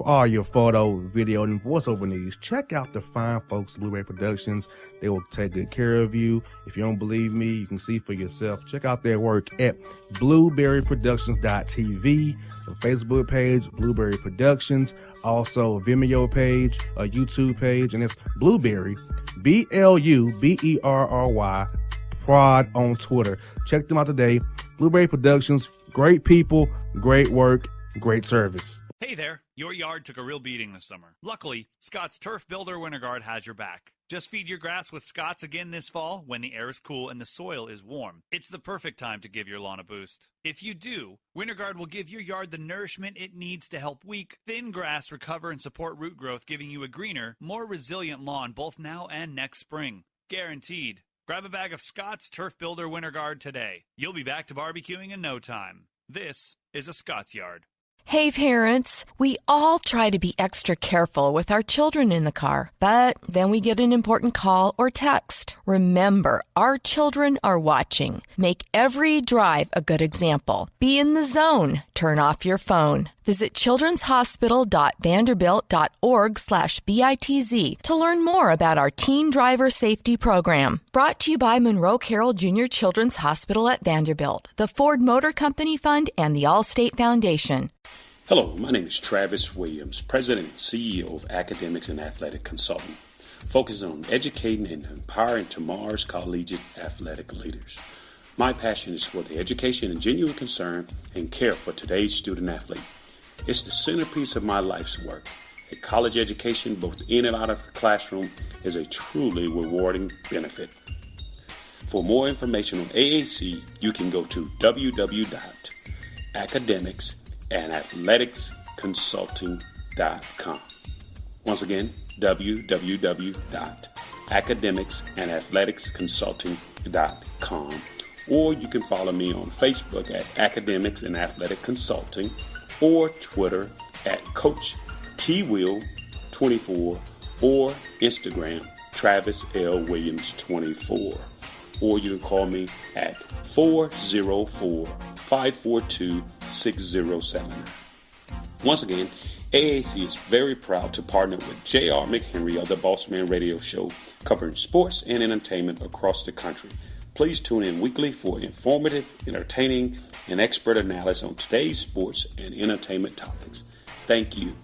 all your photo, video, and voiceover needs, check out the fine folks at Blueberry Productions. They will take good care of you. If you don't believe me, you can see for yourself. Check out their work at blueberryproductions.tv, the Facebook page, Blueberry Productions, also a Vimeo page, a YouTube page, and it's Blueberry, BLUBERRY, Prod on Twitter. Check them out today. Blueberry Productions, great people, great work, great service. Hey there, your yard took a real beating this summer. Luckily, Scott's Turf Builder Winter Guard has your back. Just feed your grass with Scott's again this fall when the air is cool and the soil is warm. It's the perfect time to give your lawn a boost. If you do, Winter Guard will give your yard the nourishment it needs to help weak, thin grass recover and support root growth, giving you a greener, more resilient lawn both now and next spring. Guaranteed. Grab a bag of Scott's Turf Builder Winter Guard today. You'll be back to barbecuing in no time. This is a Scott's Yard. Hey parents, we all try to be extra careful with our children in the car, but then we get an important call or text. Remember, our children are watching. Make every drive a good example. Be in the zone. Turn off your phone. Visit childrenshospital.vanderbilt.org/BITZ to learn more about our teen driver safety program. Brought to you by Monroe Carroll Jr. Children's Hospital at Vanderbilt, the Ford Motor Company Fund, and the Allstate Foundation. Hello, my name is Travis Williams, President and CEO of Academics and Athletic Consulting, focusing on educating and empowering tomorrow's collegiate athletic leaders. My passion is for the education and genuine concern and care for today's student athlete. It's the centerpiece of my life's work. A college education, both in and out of the classroom, is a truly rewarding benefit. For more information on AAC, you can go to www.academicsandathleticsconsulting.com. Once again, www.academicsandathleticsconsulting.com. Or you can follow me on Facebook at Academics and Athletic Consulting, or Twitter at Coach TWill24, or Instagram Travis L. Williams 24. Or you can call me at 404-542-6079. Once again, AAC is very proud to partner with J.R. McHenry of the Bossman Radio Show, covering sports and entertainment across the country. Please tune in weekly for informative, entertaining, and expert analysis on today's sports and entertainment topics. Thank you.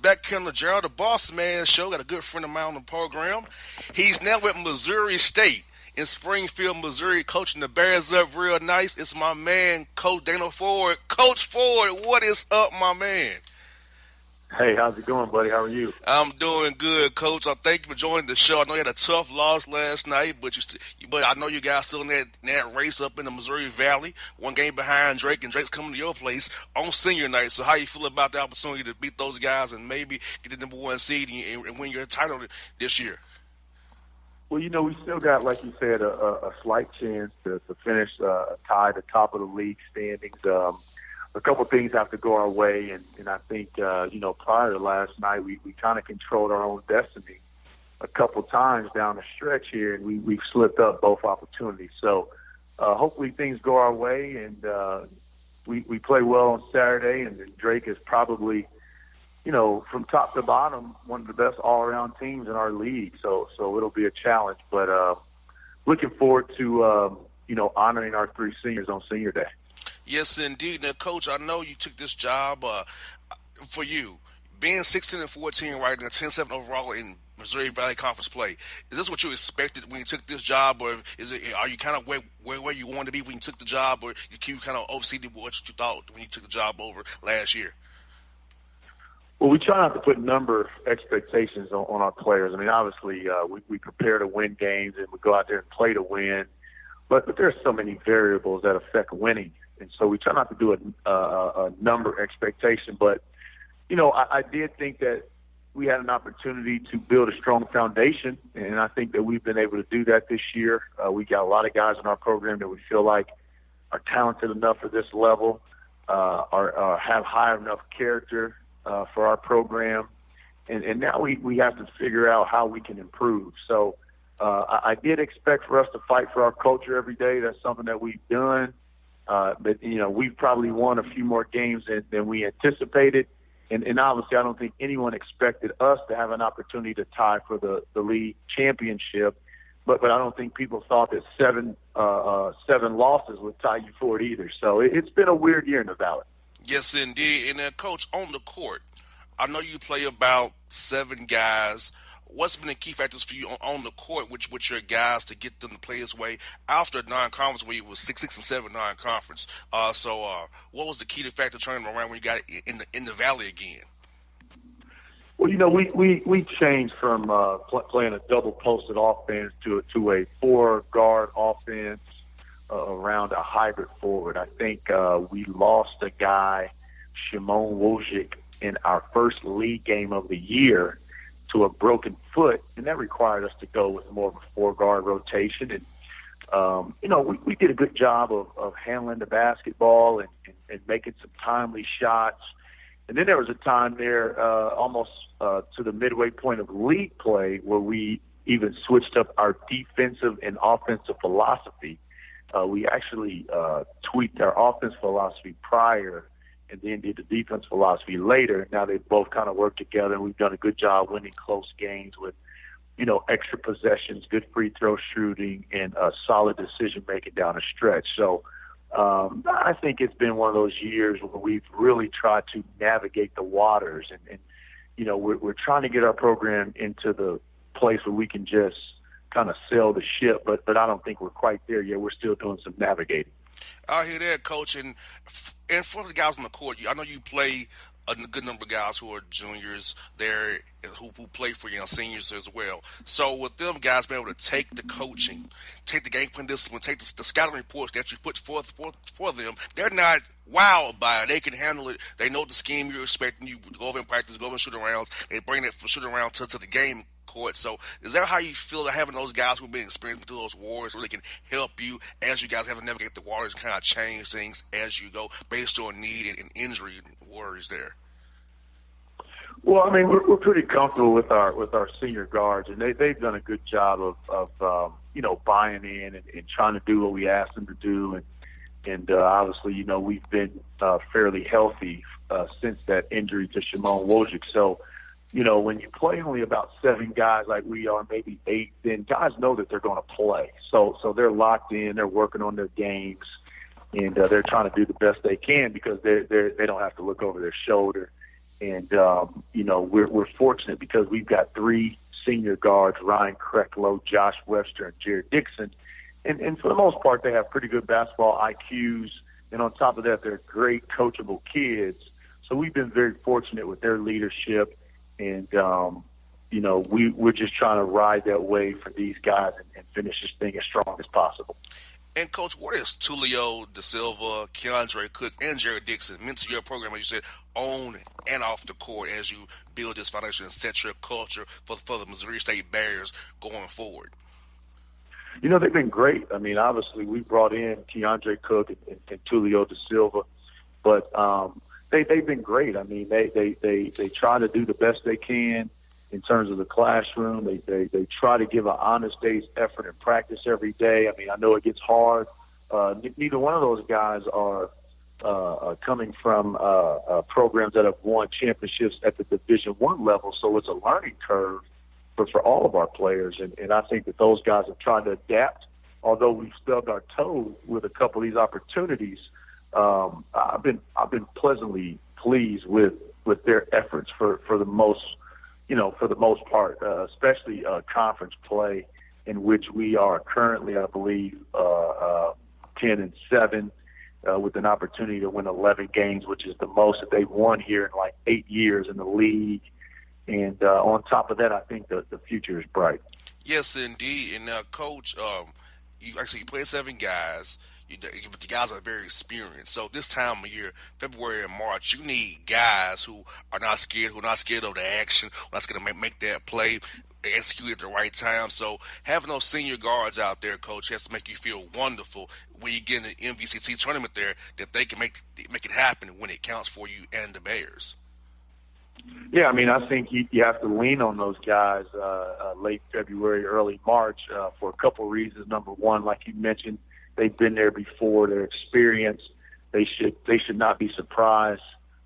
Back here on the Gerald the Bossman Show. Got a good friend of mine on the program. He's now with Missouri State in Springfield, Missouri, coaching the Bears up real nice. It's my man, Coach Dana Ford. Coach Ford, what is up, my man? Hey, how's it going, buddy? How are you? I'm doing good, Coach. Thank you for joining the show. I know you had a tough loss last night, but I know you guys still in that race up in the Missouri Valley. One game behind Drake, and Drake's coming to your place on senior night. So how you feel about the opportunity to beat those guys and maybe get the number one seed and win your title this year? Well, we still got, like you said, a slight chance to finish tied at the top of the league standings. A couple of things have to go our way, and I think, prior to last night, we kind of controlled our own destiny a couple times down the stretch here, and we've slipped up both opportunities. So hopefully things go our way, and we play well on Saturday, and Drake is probably, from top to bottom, one of the best all-around teams in our league. So it'll be a challenge, but looking forward to, honoring our three seniors on Senior Day. Yes, indeed. Now, Coach, I know you took this job for you. Being 16-14 right now, 10-7 overall in Missouri Valley Conference play, is this what you expected when you took this job, or are you kind of where you wanted to be when you took the job, or you kind of overseed what you thought when you took the job over last year? Well, we try not to put number expectations on our players. I mean, obviously, we prepare to win games, and we go out there and play to win. But there's so many variables that affect winning. And so we try not to do a number expectation. But, I did think that we had an opportunity to build a strong foundation, and I think that we've been able to do that this year. We got a lot of guys in our program that we feel like are talented enough for this level, have high enough character for our program. And now we have to figure out how we can improve. So I did expect for us to fight for our culture every day. That's something that we've done. But, we've probably won a few more games than we anticipated. And obviously I don't think anyone expected us to have an opportunity to tie for the league championship. But I don't think people thought that seven losses would tie you for it either. So it's been a weird year in the Valley. Yes, indeed. And, Coach, on the court, I know you play about 7 guys. What's been the key factors for you on the court with your guys to get them to play this way after non-conference where you was 6-7 non-conference? So what was the key factor turning them around when you got it in the Valley again? Well, we changed from playing a double-posted offense to a 4-guard offense around a hybrid forward. I think we lost a guy, Shimon Wojcik, in our first league game of the year to a broken foot, and that required us to go with more of a 4-guard rotation. And, we did a good job of handling the basketball and making some timely shots. And then there was a time there almost to the midway point of league play where we even switched up our defensive and offensive philosophy. We actually tweaked our offense philosophy prior and then did the defense philosophy later. Now they both kind of work together, and we've done a good job winning close games with, extra possessions, good free throw shooting, and solid decision-making down the stretch. So I think it's been one of those years where we've really tried to navigate the waters, and we're trying to get our program into the place where we can just kind of sail the ship, but I don't think we're quite there yet. We're still doing some navigating. I hear that, Coach. And for the guys on the court, I know you play a good number of guys who are juniors there who play for you, seniors as well. So with them guys being able to take the coaching, take the game plan discipline, take the scouting reports that you put forth for them, they're not wowed by it. They can handle it. They know the scheme you're expecting. You go over and practice, go over and shoot arounds. They bring that shoot around to the game court. So is that how you feel having those guys who've been experienced through those wars really can help you as you guys have to navigate the waters and kind of change things as you go based on need and injury worries there? Well, I mean, we're pretty comfortable with our senior guards, and they've done a good job of buying in and trying to do what we asked them to do, and obviously, we've been fairly healthy since that injury to Shimon Wojcik. So, when you play only about 7 guys like we are, maybe 8, then guys know that they're going to play. So they're locked in, they're working on their games, and they're trying to do the best they can because they don't have to look over their shoulder. And, we're fortunate because we've got 3 senior guards, Ryan Krecklow, Josh Webster, and Jared Dixon. And for the most part, they have pretty good basketball IQs. And on top of that, they're great coachable kids. So we've been very fortunate with their leadership. And, we're just trying to ride that wave for these guys and finish this thing as strong as possible. And, Coach, what is Tulio Da Silva, Keandre Cook, and Jared Dixon meant to your program, as you said, on and off the court as you build this foundation and set your culture for the Missouri State Bears going forward? They've been great. I mean, obviously, we brought in Keandre Cook and Tulio Da Silva, but they've been great. I mean, they try to do the best they can in terms of the classroom. They try to give an honest day's effort in practice every day. I mean, I know it gets hard. Neither one of those guys are coming from programs that have won championships at the Division I level, so it's a learning curve for all of our players. And I think that those guys have tried to adapt, although we've stubbed our toe with a couple of these opportunities. I've been pleasantly pleased with their efforts for the most part, especially conference play, in which we are currently, I believe, 10-7, with an opportunity to win 11 games, which is the most that they've won here in like 8 years in the league. And on top of that, I think the future is bright. Yes, indeed. And Coach, you played 7 guys. but the guys are very experienced. So this time of year, February and March, you need guys who are not scared, of the action, who are not scared to make that play, execute at the right time. So having those senior guards out there, Coach, has to make you feel wonderful when you get in the MVCT tournament there, that they can make it happen when it counts for you and the Bears. Yeah, I mean, I think you have to lean on those guys late February, early March for a couple of reasons. Number one, like you mentioned, they've been there before. They're experienced. They should not be surprised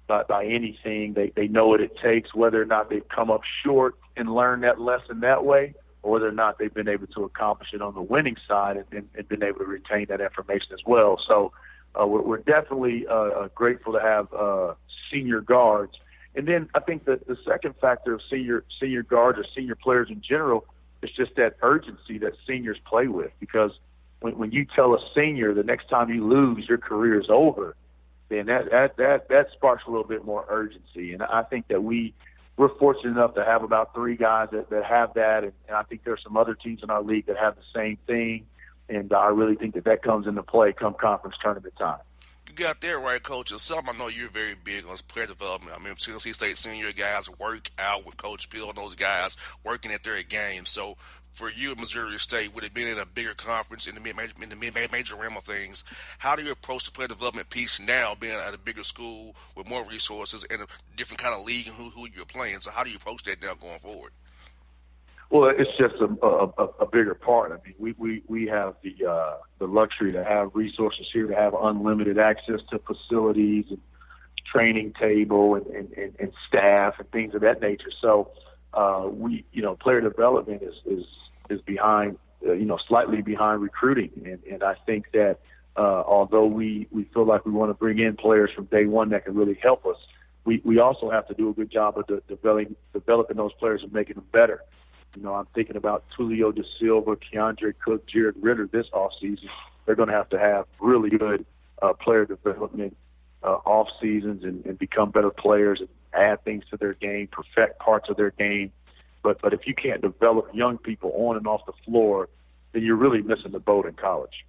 by anything. They know what it takes, whether or not they've come up short and learned that lesson that way, or whether or not they've been able to accomplish it on the winning side and been able to retain that information as well. So we're definitely grateful to have senior guards. And then I think that the second factor of senior guards or senior players in general is just that urgency that seniors play with. Because when you tell a senior the next time you lose, your career is over, then that sparks a little bit more urgency. And I think that we're fortunate enough to have about 3 guys that have that, and I think there's some other teams in our league that have the same thing. And I really think that comes into play come conference tournament time. You got there right, Coach. And something I know you're very big on is player development. I mean, Tennessee State senior guys work out with Coach Bill and those guys working at their games. So for you at Missouri State, would it be in a bigger conference in the mid-major realm of things? How do you approach the player development piece now, being at a bigger school with more resources and a different kind of league and who you're playing? So how do you approach that now going forward? Well, it's just a bigger part. I mean, we have the luxury to have resources here, to have unlimited access to facilities and training table and staff and things of that nature. So player development is behind, slightly behind recruiting, and I think that although we feel like we want to bring in players from day one that can really help us, we also have to do a good job of developing those players and making them better. I'm thinking about Tulio Da Silva, Keandre Cook, Jared Ritter this offseason. They're going to have really good player development off seasons and become better players and add things to their game, perfect parts of their game. But if you can't develop young people on and off the floor, then you're really missing the boat in college.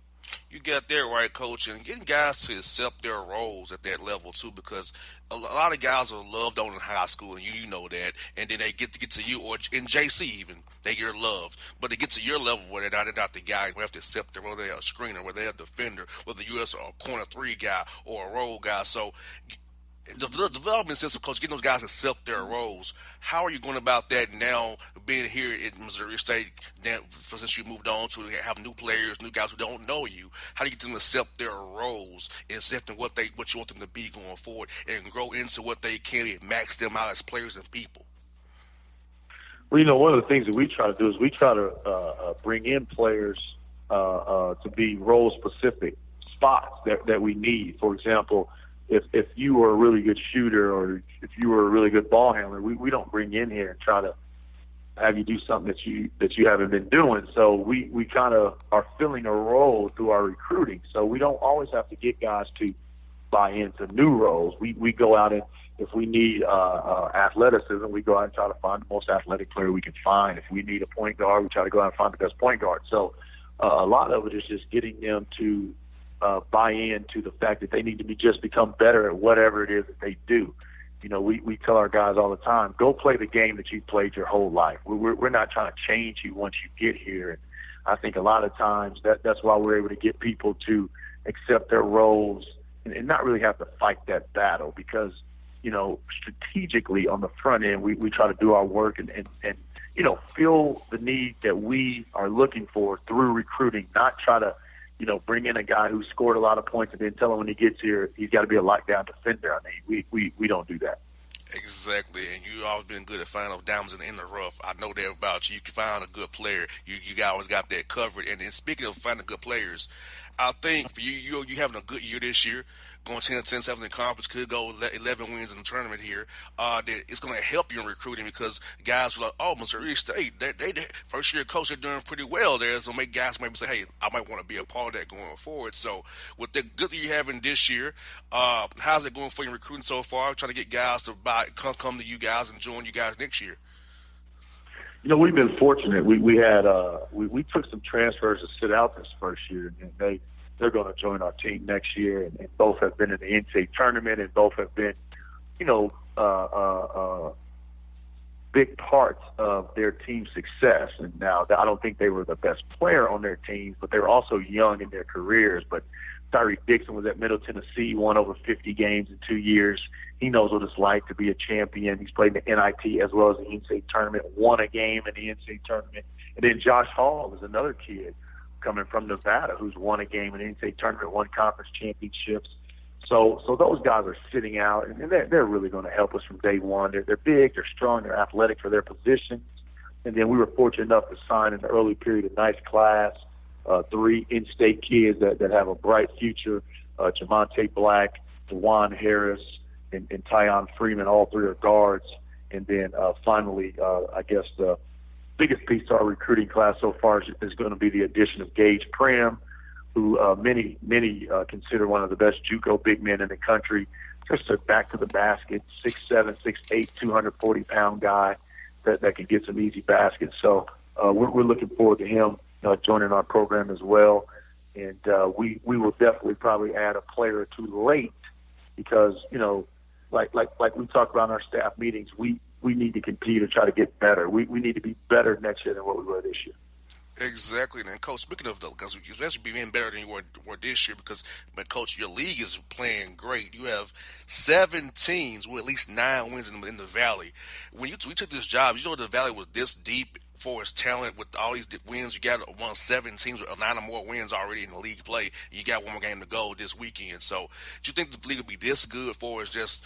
You got there right, Coach, and getting guys to accept their roles at that level too, because a lot of guys are loved on in high school, and you know that, and then they get to you, or in JC even, they get loved, but they get to your level where they're not the guy who have to accept it, whether they're a screener, whether they're a defender, whether you're a corner 3 guy or a role guy. So the development system, Coach, getting those guys to accept their roles. How are you going about that now, being here at Missouri State, since you moved on to have new players, new guys who don't know you? How do you get them to accept their roles and accepting what you want them to be going forward and grow into what they can and max them out as players and people? Well, one of the things that we try to do is we try to bring in players to be role-specific spots that we need. For example, if you were a really good shooter or if you were a really good ball handler, we don't bring in here and try to have you do something that you haven't been doing. So we kind of are filling a role through our recruiting. So we don't always have to get guys to buy into new roles. We go out and if we need athleticism, we go out and try to find the most athletic player we can find. If we need a point guard, we try to go out and find the best point guard. So a lot of it is just getting them to buy into the fact that they need to become better at whatever it is that they do. We tell our guys all the time, go play the game that you've played your whole life. We're not trying to change you once you get here. And I think a lot of times that's why we're able to get people to accept their roles and not really have to fight that battle because, strategically on the front end, we try to do our work and feel the need that we are looking for through recruiting, not try to bring in a guy who scored a lot of points and then tell him when he gets here he's got to be a lockdown defender. I mean, we don't do that. Exactly, and you've always been good at finding those diamonds in the rough. I know that about you. You can find a good player. You always got that covered. And then speaking of finding good players, I think for you having a good year this year, going 10-7 in the conference, could go 11 wins in the tournament here. That it's going to help you in recruiting because guys are like, oh, Missouri State, they first year coach, they're doing pretty well there. So make guys maybe say, hey, I might want to be a part of that going forward. So with the good that you're having this year, how's it going for you in recruiting so far? Trying to get guys to come to you guys and join you guys next year. We've been fortunate. We had we took some transfers to sit out this first year, and they're going to join our team next year, and both have been in the NCAA tournament, and both have been, big parts of their team's success. And now, I don't think they were the best player on their teams, but they were also young in their careers. But Tyree Dixon was at Middle Tennessee, won over 50 games in 2 years. He knows what it's like to be a champion. He's played in the NIT as well as the NCAA tournament, won a game in the NCAA tournament. And then Josh Hall is another kid coming from Nevada who's won a game in the NCAA tournament, won conference championships. So those guys are sitting out, and they're really going to help us from day one. They're big, they're strong, they're athletic for their positions. And then we were fortunate enough to sign in the early period a nice class, 3 in-state kids that have a bright future, Jamonte Black, DeJuan Harris, and Tyon Freeman. All 3 are guards. And then finally, I guess the biggest piece to our recruiting class so far is going to be the addition of Gage Prim, who many consider one of the best JUCO big men in the country. Just a back to the basket, 6'7", 6'8", 240-pound guy that can get some easy baskets. So we're looking forward to him joining our program as well. And we will definitely probably add a player or two late because, like we talked about in our staff meetings, we need to continue to try to get better. We need to be better next year than what we were this year. Exactly. And, Coach, speaking of, because you especially being better than you were this year but, Coach, your league is playing great. You have 7 teams with at least 9 wins in the Valley. When we took this job, the Valley was this deep for its talent with all these wins. You got one 7 teams with 9 or more wins already in the league play. And you got one more game to go this weekend. So do you think the league will be this good for us just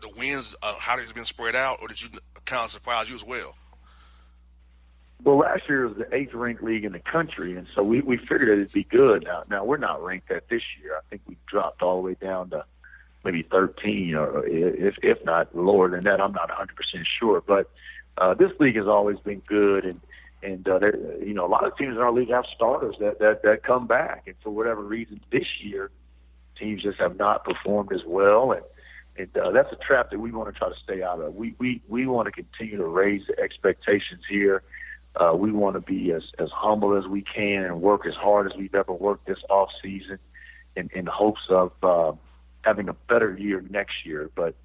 the wins, how it's been spread out, or did you kind of surprise you as well? Well, last year was the 8th ranked league in the country, and so we figured it'd be good. Now we're not ranked at this year. I think we dropped all the way down to maybe 13, or if not lower than that. I'm not 100% sure, but this league has always been good, and there, a lot of teams in our league have starters that come back, and for whatever reason this year, teams just have not performed as well, and that's a trap that we want to try to stay out of. We want to continue to raise the expectations here. We want to be as humble as we can and work as hard as we've ever worked this off season in hopes of having a better year next year. But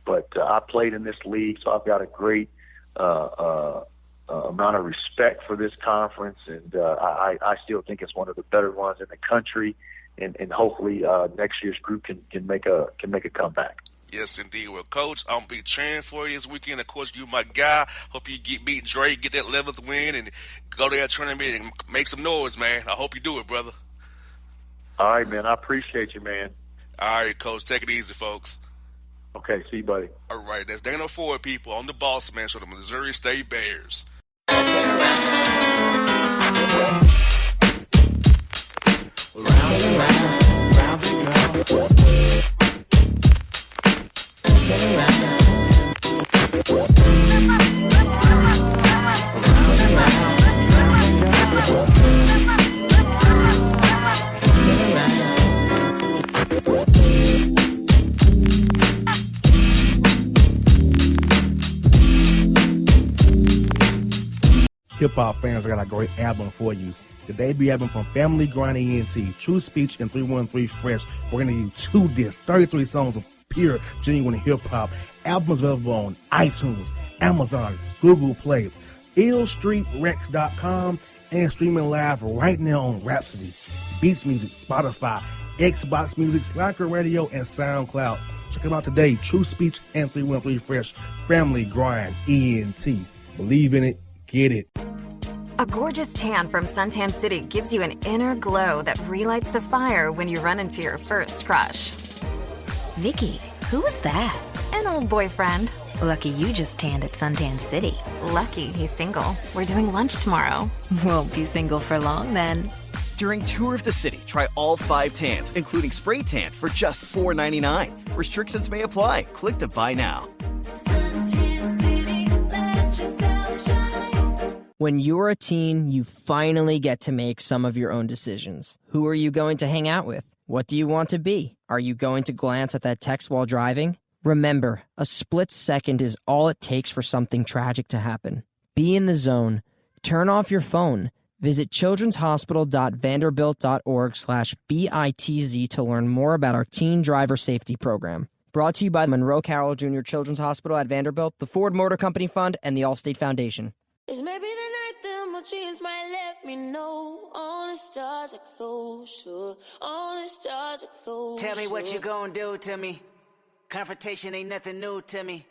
I played in this league, so I've got a great amount of respect for this conference, and I still think it's one of the better ones in the country. And hopefully next year's group can make a comeback. Yes, indeed. Well, Coach, I'm going to be cheering for you this weekend. Of course, you my guy. Hope you beat Drake, get that 11th win, and go to that tournament and make some noise, man. I hope you do it, brother. All right, man. I appreciate you, man. All right, Coach. Take it easy, folks. Okay, see you, buddy. All right, that's Dana Ford, people, on the Bossman Show, the Missouri State Bears. Round and round, round and round. Hip-hop fans, I got a great album for you. The debut album from Family Grind ENT, True Speech and 313 Fresh. We're going to give you 2 discs, 33 songs of pure, genuine hip-hop. Albums available on iTunes, Amazon, Google Play, illstreetrex.com, and streaming live right now on Rhapsody, Beats Music, Spotify, Xbox Music, Slacker Radio, and SoundCloud. Check them out today. True Speech and 313 Fresh. Family Grind ENT. Believe in it. Get it. A gorgeous tan from Suntan City gives you an inner glow that relights the fire when you run into your first crush. Vicky, who was that? An old boyfriend. Lucky you just tanned at Suntan City. Lucky he's single. We're doing lunch tomorrow. Won't be single for long then. During Tour of the City, try all 5 tans, including spray tan, for just $4.99. Restrictions may apply. Click to buy now. Suntan City, let yourself shine. When you're a teen, you finally get to make some of your own decisions. Who are you going to hang out with? What do you want to be? Are you going to glance at that text while driving? Remember, a split second is all it takes for something tragic to happen. Be in the zone. Turn off your phone. Visit childrenshospital.vanderbilt.org/BITZ to learn more about our teen driver safety program. Brought to you by Monroe Carroll Jr. Children's Hospital at Vanderbilt, the Ford Motor Company Fund, and the Allstate Foundation. It's maybe the night that my dreams might let me know. All the stars are closer. All the stars are closer. Tell me what you gonna do to me. Confrontation ain't nothing new to me.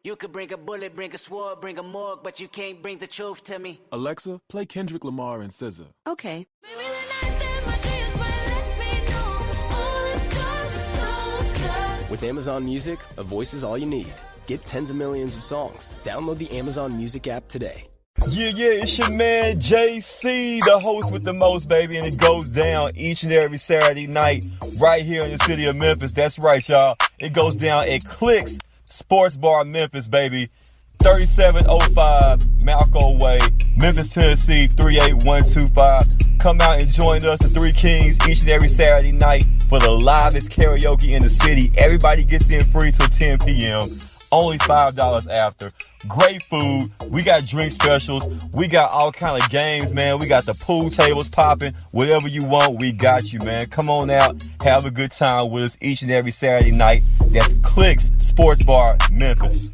You could bring a bullet, bring a sword, bring a morgue, but you can't bring the truth to me. Alexa, play Kendrick Lamar and SZA. Okay. Maybe the night that my dreams might let me know. All the stars are closer. With Amazon Music, a voice is all you need. Get tens of millions of songs. Download the Amazon Music app today. Yeah, it's your man JC, the host with the most, baby, and it goes down each and every Saturday night right here in the city of Memphis. That's right, y'all. It goes down at Clicks Sports Bar Memphis, baby. 3705 Malco Way, Memphis, Tennessee, 38125. Come out and join us, the Three Kings, each and every Saturday night for the livest karaoke in the city. Everybody gets in free till 10 p.m. Only $5 after. Great food. We got drink specials. We got all kind of games, man. We got the pool tables popping. Whatever you want, we got you, man. Come on out. Have a good time with us each and every Saturday night. That's Clicks Sports Bar, Memphis.